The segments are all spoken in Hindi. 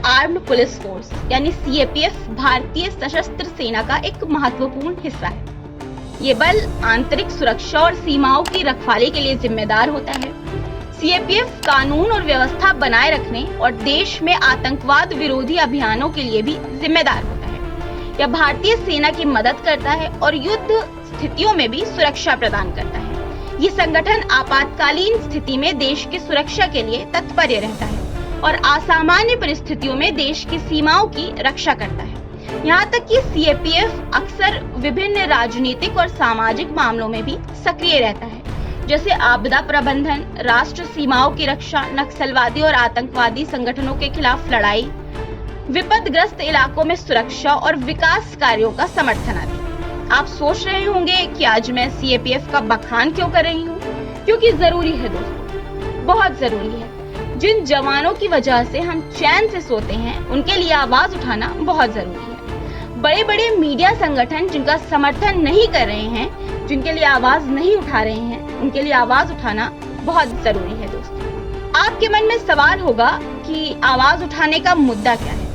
आर्म्ड पुलिस फोर्स यानी सीएपीएफ भारतीय सशस्त्र सेना का एक महत्वपूर्ण हिस्सा है। ये बल आंतरिक सुरक्षा और सीमाओं की रखवाली के लिए जिम्मेदार होता है। सीएपीएफ कानून और व्यवस्था बनाए रखने और देश में आतंकवाद विरोधी अभियानों के लिए भी जिम्मेदार होता है। यह भारतीय सेना की मदद करता है और युद्ध स्थितियों में भी सुरक्षा प्रदान करता है। ये संगठन आपातकालीन स्थिति में देश की सुरक्षा के लिए तत्पर रहता है और असामान्य परिस्थितियों में देश की सीमाओं की रक्षा करता है। यहाँ तक कि सीएपीएफ अक्सर विभिन्न राजनीतिक और सामाजिक मामलों में भी सक्रिय रहता है, जैसे आपदा प्रबंधन, राष्ट्र सीमाओं की रक्षा, नक्सलवादी और आतंकवादी संगठनों के खिलाफ लड़ाई, विपदग्रस्त इलाकों में सुरक्षा और विकास कार्यों का समर्थन आदि। आप सोच रहे होंगे कि आज मैं सीएपीएफ का बखान क्यों कर रही हूँ? क्योंकि जरूरी है दोस्तों, बहुत जरूरी है। जिन जवानों की वजह से हम चैन से सोते हैं, उनके लिए आवाज उठाना बहुत जरूरी है। बड़े बड़े मीडिया संगठन जिनका समर्थन नहीं कर रहे हैं, जिनके लिए आवाज नहीं उठा रहे हैं, उनके लिए आवाज उठाना बहुत जरूरी है दोस्तों। आपके मन में सवाल होगा कि आवाज उठाने का मुद्दा क्या है?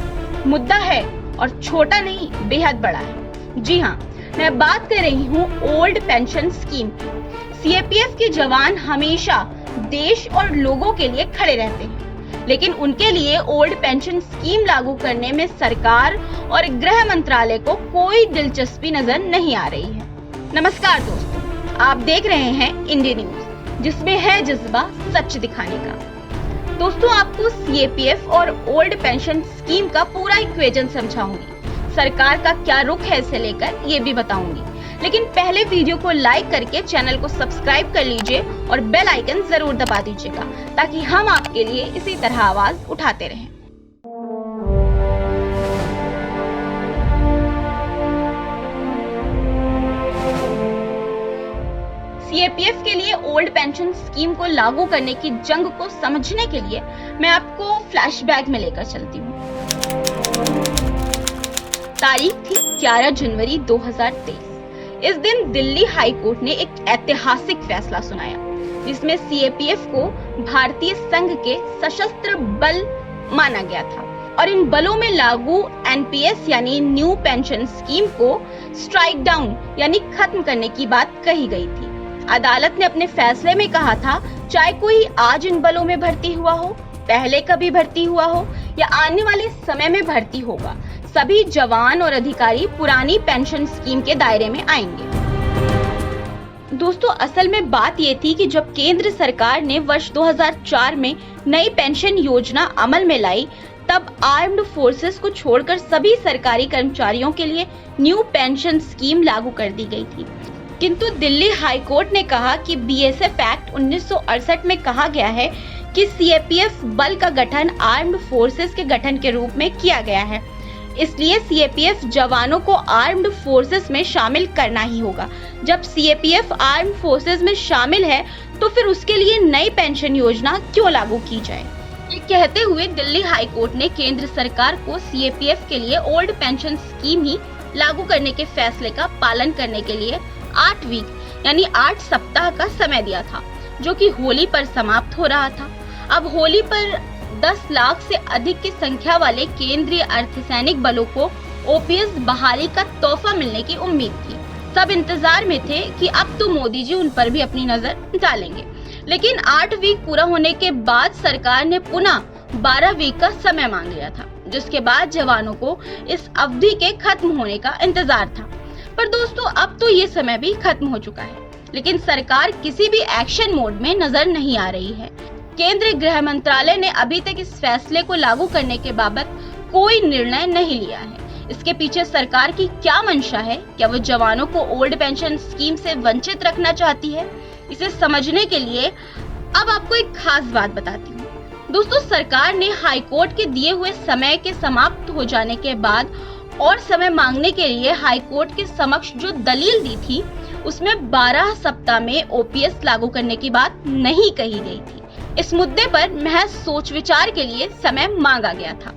मुद्दा है और छोटा नहीं, बेहद बड़ा है। जी हाँ, मैं बात कर रही हूँ ओल्ड पेंशन स्कीम की। सीएपीएफ के जवान हमेशा देश और लोगों के लिए खड़े रहते हैं, लेकिन उनके लिए ओल्ड पेंशन स्कीम लागू करने में सरकार और गृह मंत्रालय को कोई दिलचस्पी नजर नहीं आ रही है। नमस्कार दोस्तों, आप देख रहे हैं इंडिया न्यूज, जिसमें है जज्बा सच दिखाने का। दोस्तों, आपको सीएपीएफ और ओल्ड पेंशन स्कीम का पूरा इक्वेशन समझाऊंगी। सरकार का क्या रुख है इसे लेकर ये भी बताऊंगी, लेकिन पहले वीडियो को लाइक करके चैनल को सब्सक्राइब कर लीजिए और बेल आइकन जरूर दबा दीजिएगा, ताकि हम आपके लिए इसी तरह आवाज उठाते रहें। सीएपीएफ के लिए ओल्ड पेंशन स्कीम को लागू करने की जंग को समझने के लिए मैं आपको फ्लैशबैक में लेकर चलती हूँ। तारीख थी 11 जनवरी 2023। इस दिन दिल्ली हाई कोर्ट ने एक ऐतिहासिक फैसला सुनाया, जिसमें सीएपीएफ को भारतीय संघ के सशस्त्र बल माना गया था और इन बलों में लागू एनपीएस यानी न्यू पेंशन स्कीम को स्ट्राइक डाउन यानी खत्म करने की बात कही गई थी। अदालत ने अपने फैसले में कहा था, चाहे कोई आज इन बलों में भर्ती हुआ हो, पहले कभी भर्ती हुआ हो या आने वाले समय में भर्ती होगा, सभी जवान और अधिकारी पुरानी पेंशन स्कीम के दायरे में आएंगे। दोस्तों, असल में बात ये थी कि जब केंद्र सरकार ने वर्ष 2004 में नई पेंशन योजना अमल में लाई, तब आर्म्ड फोर्सेस को छोड़कर सभी सरकारी कर्मचारियों के लिए न्यू पेंशन स्कीम लागू कर दी गई थी। किंतु दिल्ली हाई कोर्ट ने कहा कि बीएसएफ एक्ट 1968 में कहा गया है कि सीएपीएफ बल का गठन आर्म्ड फोर्सेस के गठन के रूप में किया गया है, इसलिए सीएपीएफ जवानों को आर्म्ड फोर्सेस में शामिल करना ही होगा। जब सीएपीएफ आर्म्ड फोर्सेस में शामिल है, तो फिर उसके लिए नई पेंशन योजना क्यों लागू की जाए? ये कहते हुए दिल्ली हाई कोर्ट ने केंद्र सरकार को सीएपीएफ के लिए ओल्ड पेंशन स्कीम ही लागू करने के फैसले का पालन करने के लिए 8 वीक यानी 8 सप्ताह का समय दिया था, जो कि होली पर समाप्त हो रहा था। अब होली पर 10 लाख से अधिक की संख्या वाले केंद्रीय अर्धसैनिक बलों को ओपीएस बहाली का तोहफा मिलने की उम्मीद थी। सब इंतजार में थे कि अब तो मोदी जी उन पर भी अपनी नजर डालेंगे, लेकिन 8 वीक पूरा होने के बाद सरकार ने पुनः 12 वीक का समय मांग लिया था, जिसके बाद जवानों को इस अवधि के खत्म होने का इंतजार था। पर दोस्तों, अब तो ये समय भी खत्म हो चुका है, लेकिन सरकार किसी भी एक्शन मोड में नजर नहीं आ रही है। केंद्रीय गृह मंत्रालय ने अभी तक इस फैसले को लागू करने के बाबत कोई निर्णय नहीं लिया है। इसके पीछे सरकार की क्या मंशा है? क्या वो जवानों को ओल्ड पेंशन स्कीम से वंचित रखना चाहती है? इसे समझने के लिए अब आपको एक खास बात बताती हूँ। दोस्तों, सरकार ने हाई कोर्ट के दिए हुए समय के समाप्त हो जाने के बाद और समय मांगने के लिए हाई कोर्ट के समक्ष जो दलील दी थी, उसमें 12 सप्ताह में ओपीएस लागू करने की बात नहीं कही गई थी। इस मुद्दे पर महज सोच विचार के लिए समय मांगा गया था।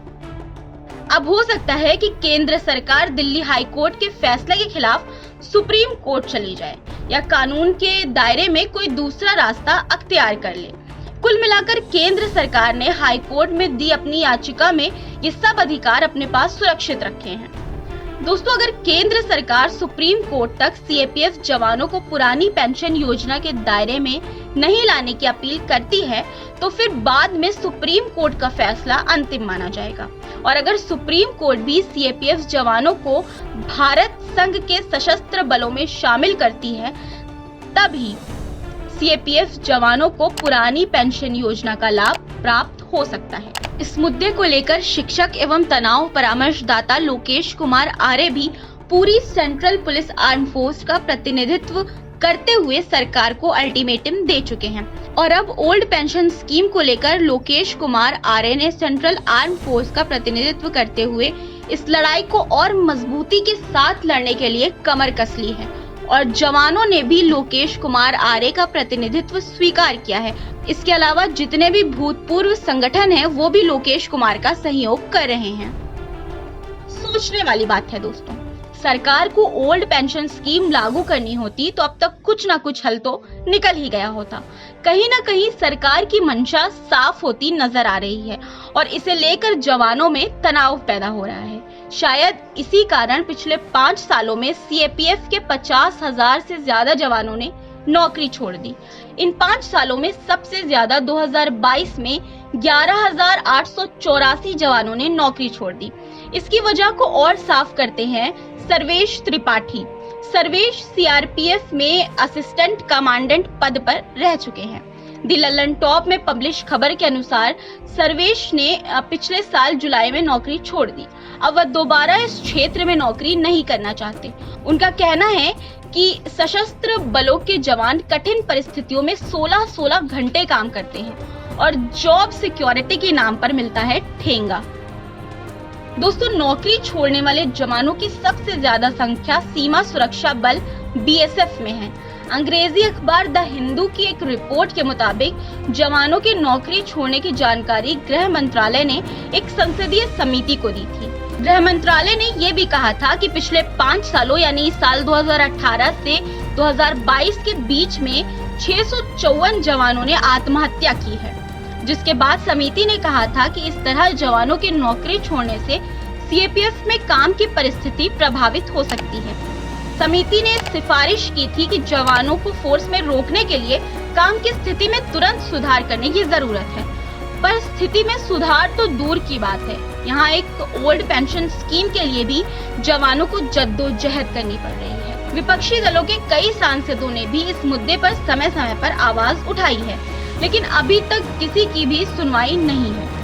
अब हो सकता है कि केंद्र सरकार दिल्ली हाई कोर्ट के फैसले के खिलाफ सुप्रीम कोर्ट चली जाए या कानून के दायरे में कोई दूसरा रास्ता अख्तियार कर ले। कुल मिलाकर केंद्र सरकार ने हाई कोर्ट में दी अपनी याचिका में ये सब अधिकार अपने पास सुरक्षित रखे हैं। दोस्तों, अगर केंद्र सरकार सुप्रीम कोर्ट तक सीएपीएफ जवानों को पुरानी पेंशन योजना के दायरे में नहीं लाने की अपील करती है तो फिर बाद में सुप्रीम कोर्ट का फैसला अंतिम माना जाएगा। और अगर सुप्रीम कोर्ट भी सीएपीएफ जवानों को भारत संघ के सशस्त्र बलों में शामिल करती है तभी सीएपीएफ जवानों को पुरानी पेंशन योजना का लाभ प्राप्त हो सकता है। इस मुद्दे को लेकर शिक्षक एवं तनाव परामर्शदाता लोकेश कुमार आर्य भी पूरी सेंट्रल पुलिस आर्म फोर्स का प्रतिनिधित्व करते हुए सरकार को अल्टीमेटम दे चुके हैं। और अब ओल्ड पेंशन स्कीम को लेकर लोकेश कुमार आर्य ने सेंट्रल आर्म फोर्स का प्रतिनिधित्व करते हुए इस लड़ाई को और मजबूती के साथ लड़ने के लिए कमर कस ली है और जवानों ने भी लोकेश कुमार आर्य का प्रतिनिधित्व स्वीकार किया है। इसके अलावा जितने भी भूतपूर्व संगठन हैं वो भी लोकेश कुमार का सहयोग कर रहे हैं। सोचने वाली बात है दोस्तों, सरकार को ओल्ड पेंशन स्कीम लागू करनी होती तो अब तक कुछ ना कुछ हल तो निकल ही गया होता। कहीं ना कहीं सरकार की मंशा साफ होती नजर आ रही है और इसे लेकर जवानों में तनाव पैदा हो रहा है। शायद इसी कारण पिछले 5 सालों में सीएपीएफ के 50,000 से ज्यादा जवानों ने नौकरी छोड़ दी। इन 5 सालों में सबसे ज्यादा 2022 में 11,884 जवानों ने नौकरी छोड़ दी। इसकी वजह को और साफ करते हैं सर्वेश त्रिपाठी। सर्वेश सीआरपीएफ में असिस्टेंट कमांडेंट पद पर रह चुके हैं। द लल्लन टॉप में पब्लिश खबर के अनुसार सर्वेश ने पिछले साल जुलाई में नौकरी छोड़ दी। अब वह दोबारा इस क्षेत्र में नौकरी नहीं करना चाहते। उनका कहना है कि सशस्त्र बलों के जवान कठिन परिस्थितियों में 16-16 घंटे काम करते हैं और जॉब सिक्योरिटी के नाम पर मिलता है ठेंगा। दोस्तों, नौकरी छोड़ने वाले जवानों की सबसे ज्यादा संख्या सीमा सुरक्षा बल बीएसएफ में है। अंग्रेजी अखबार द हिंदू की एक रिपोर्ट के मुताबिक जवानों के नौकरी छोड़ने की जानकारी गृह मंत्रालय ने एक संसदीय समिति को दी थी। गृह मंत्रालय ने ये भी कहा था कि पिछले 5 सालों यानी साल 2018 से 2022 के बीच में 654 जवानों ने आत्महत्या की है, जिसके बाद समिति ने कहा था कि इस तरह जवानों की नौकरी छोड़ने से सीएपीएफ में काम की परिस्थिति प्रभावित हो सकती है। समिति ने सिफारिश की थी कि जवानों को फोर्स में रोकने के लिए काम की स्थिति में तुरंत सुधार करने की जरूरत है, पर स्थिति में सुधार तो दूर की बात है, यहाँ एक ओल्ड पेंशन स्कीम के लिए भी जवानों को जद्दोजहद करनी पड़ रही है। विपक्षी दलों के कई सांसदों ने भी इस मुद्दे पर समय समय पर आवाज उठाई है, लेकिन अभी तक किसी की भी सुनवाई नहीं है।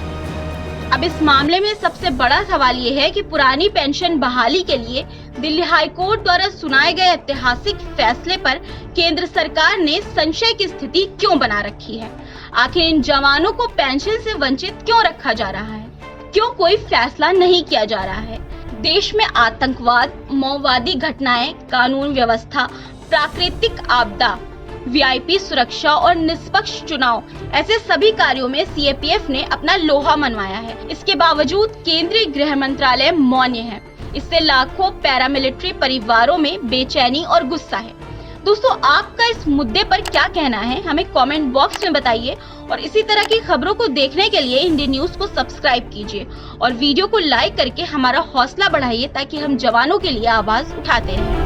अब इस मामले में सबसे बड़ा सवाल ये है कि पुरानी पेंशन बहाली के लिए दिल्ली हाई कोर्ट द्वारा सुनाए गए ऐतिहासिक फैसले पर केंद्र सरकार ने संशय की स्थिति क्यों बना रखी है। आखिर इन जवानों को पेंशन से वंचित क्यों रखा जा रहा है? क्यों कोई फैसला नहीं किया जा रहा है? देश में आतंकवाद, माओवादी घटनाएं, कानून व्यवस्था, प्राकृतिक आपदा, वीआईपी सुरक्षा और निष्पक्ष चुनाव, ऐसे सभी कार्यों में सीएपीएफ ने अपना लोहा मनवाया है। इसके बावजूद केंद्रीय गृह मंत्रालय मौन है। इससे लाखों पैरामिलिट्री परिवारों में बेचैनी और गुस्सा है। दोस्तों, आपका इस मुद्दे पर क्या कहना है, हमें कमेंट बॉक्स में बताइए और इसी तरह की खबरों को देखने के लिए इंडियन न्यूज को सब्सक्राइब कीजिए और वीडियो को लाइक करके हमारा हौसला बढ़ाइए ताकि हम जवानों के लिए आवाज उठाते रहें।